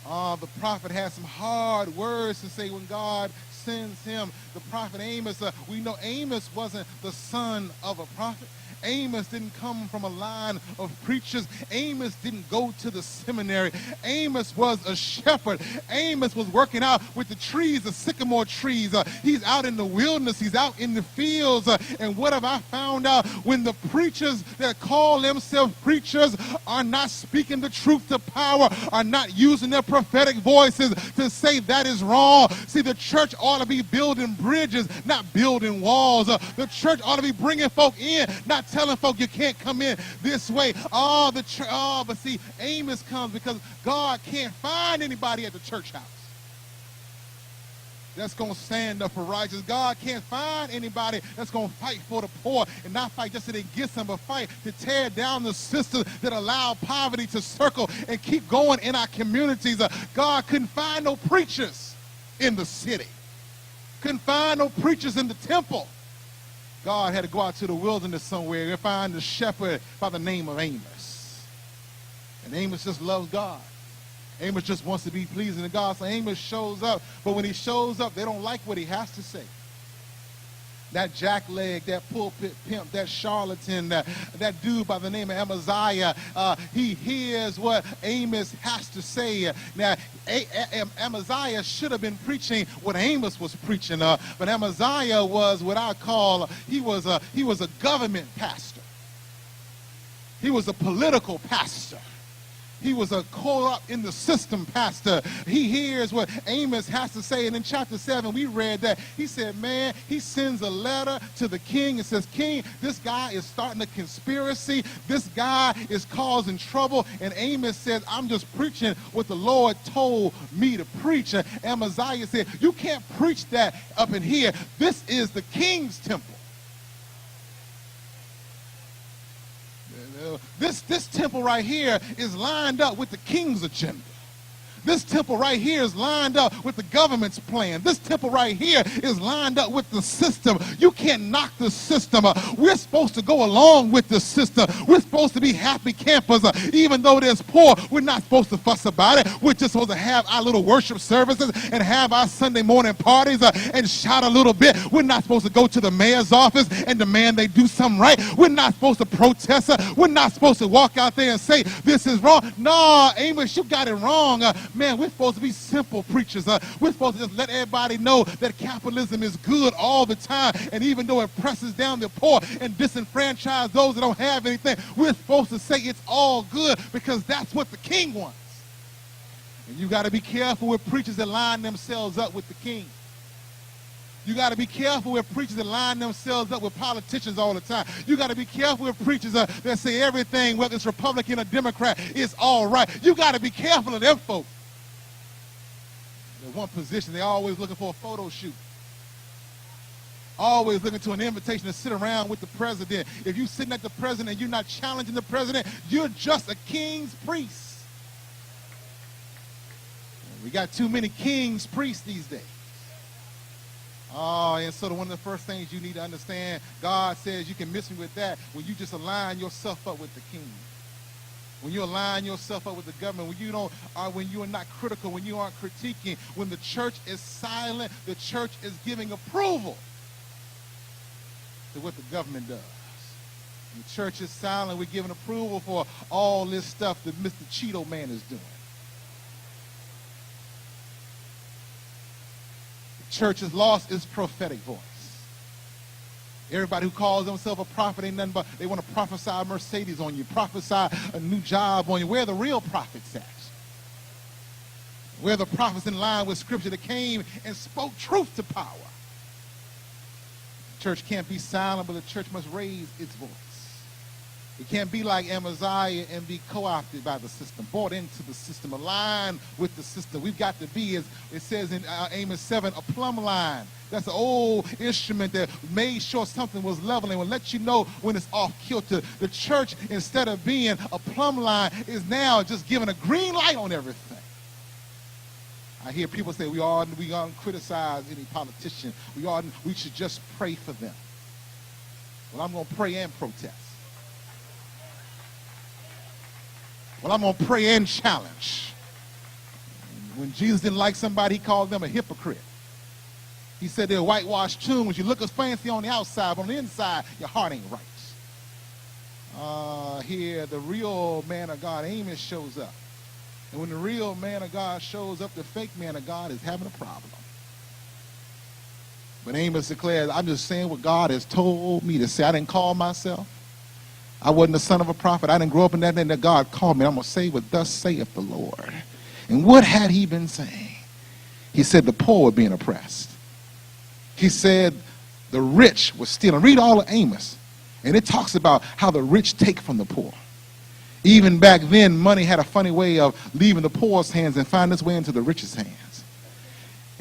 The prophet had some hard words to say when God sends him. The prophet Amos, we know Amos wasn't the son of a prophet. Amos didn't come from a line of preachers. Amos didn't go to the seminary. Amos was a shepherd. Amos was working out with the trees, the sycamore trees. He's out in the wilderness. He's out in the fields. And what have I found out? When the preachers that call themselves preachers are not speaking the truth to power, are not using their prophetic voices to say that is wrong. See, the church ought to be building bridges, not building walls. The church ought to be bringing folk in, not telling folk you can't come in this way. But see, Amos comes because God can't find anybody at the church house that's going to stand up for righteousness. God can't find anybody that's going to fight for the poor, and not fight just so they get some, but fight to tear down the systems that allow poverty to circle and keep going in our communities. God couldn't find no preachers in the city. Couldn't find no preachers in the temple. God had to go out to the wilderness somewhere and find a shepherd by the name of Amos. And Amos just loves God. Amos just wants to be pleasing to God. So Amos shows up. But when he shows up, they don't like what he has to say. That jackleg, that pulpit pimp, that charlatan, that dude by the name of Amaziah, he hears what Amos has to say. Now, Amaziah should have been preaching what Amos was preaching, but Amaziah was what I call, he was a government pastor. He was a political pastor. He was a caught up in the system pastor. He hears what Amos has to say. And in chapter 7, we read that. He said, man, he sends a letter to the king and says, King, this guy is starting a conspiracy. This guy is causing trouble. And Amos says, I'm just preaching what the Lord told me to preach. And Amaziah said, you can't preach that up in here. This is the king's temple. This temple right here is lined up with the king's agenda. This temple right here is lined up with the government's plan. This temple right here is lined up with the system. You can't knock the system. We're supposed to go along with the system. We're supposed to be happy campers. Even though there's poor, we're not supposed to fuss about it. We're just supposed to have our little worship services and have our Sunday morning parties and shout a little bit. We're not supposed to go to the mayor's office and demand they do something right. We're not supposed to protest. We're not supposed to walk out there and say this is wrong. No, Amos, you got it wrong. Man, we're supposed to be simple preachers. We're supposed to just let everybody know that capitalism is good all the time. And even though it presses down the poor and disenfranchises those that don't have anything, we're supposed to say it's all good because that's what the king wants. And you got to be careful with preachers that line themselves up with the king. You got to be careful with preachers that line themselves up with politicians all the time. You got to be careful with preachers that say everything, whether it's Republican or Democrat, is all right. You got to be careful of them folks. In one position, they're always looking for a photo shoot. Always looking to an invitation to sit around with the president. If you're sitting at the president and you're not challenging the president, you're just a king's priest. We got too many king's priests these days. And so one of the first things you need to understand, God says you can miss me with that when you just align yourself up with the king. When you align yourself up with the government, when you are not critical, when you aren't critiquing, when the church is silent, the church is giving approval to what the government does. When the church is silent, we're giving approval for all this stuff that Mr. Cheeto Man is doing. The church has lost its prophetic voice. Everybody who calls themselves a prophet ain't nothing but they want to prophesy a Mercedes on you, prophesy a new job on you. Where are the real prophets at? Where are the prophets in line with Scripture that came and spoke truth to power? The church can't be silent, but the church must raise its voice. It can't be like Amaziah and be co-opted by the system, bought into the system, aligned with the system. We've got to be, as it says in Amos 7, a plumb line. That's an old instrument that made sure something was level and will let you know when it's off kilter. The church, instead of being a plumb line, is now just giving a green light on everything. I hear people say we oughtn't criticize any politician. We should just pray for them. Well, I'm going to pray and protest. Well, I'm going to pray and challenge. When Jesus didn't like somebody, he called them a hypocrite. He said they're whitewashed tombs. You look as fancy on the outside, but on the inside, your heart ain't right. Here, the real man of God, Amos, shows up. And when the real man of God shows up, the fake man of God is having a problem. But Amos declares, I'm just saying what God has told me to say. I didn't call myself. I wasn't the son of a prophet. I didn't grow up in that thing that God called me. I'm going to say what thus saith the Lord. And what had he been saying? He said the poor were being oppressed. He said the rich were stealing. Read all of Amos. And it talks about how the rich take from the poor. Even back then, money had a funny way of leaving the poor's hands and finding its way into the rich's hands.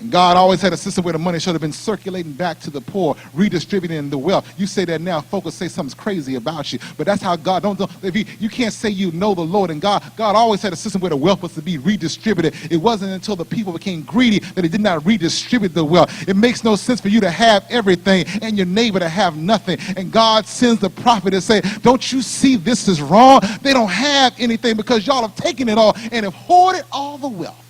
And God always had a system where the money should have been circulating back to the poor, redistributing the wealth. You say that now, folks will say something's crazy about you. But that's how God, if you can't say you know the Lord. And God always had a system where the wealth was to be redistributed. It wasn't until the people became greedy that he did not redistribute the wealth. It makes no sense for you to have everything and your neighbor to have nothing. And God sends the prophet to say, don't you see this is wrong? They don't have anything because y'all have taken it all and have hoarded all the wealth.